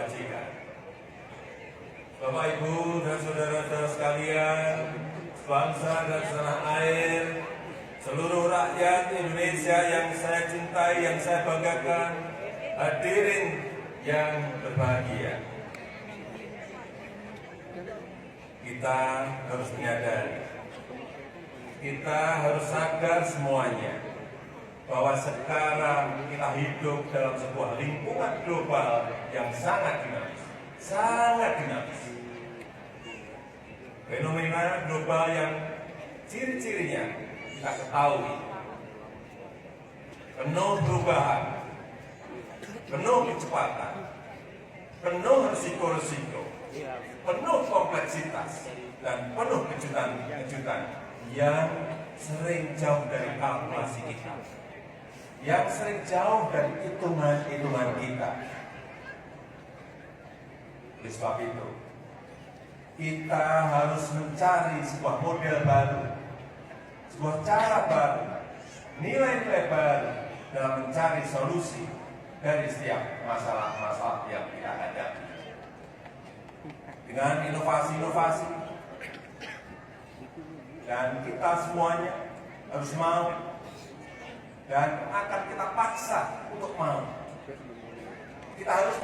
kebajikan. Bapak, Ibu, dan saudara-saudara sekalian, bangsa dan setanah air, seluruh rakyat Indonesia yang saya cintai, yang saya banggakan, hadirin yang berbahagia. Kita harus menyadari, kita harus sadar semuanya, bahwa sekarang kita hidup dalam sebuah lingkungan global yang sangat dinamis. Sangat dinamis. Fenomena global yang ciri-cirinya kita ketahui. Penuh perubahan, penuh kecepatan, penuh risiko-risiko, penuh kompleksitas, dan penuh kejutan-kejutan yang sering jauh dari kalkulasi kita, yang sering jauh dari hitungan-hitungan kita. Oleh sebab itu, kita harus mencari sebuah model baru, sebuah cara baru, nilai-nilai baru dalam mencari solusi dari setiap masalah-masalah yang kita hadapi. Dengan inovasi-inovasi, dan kita semuanya harus mau, dan akan kita paksa untuk mau. Kita harus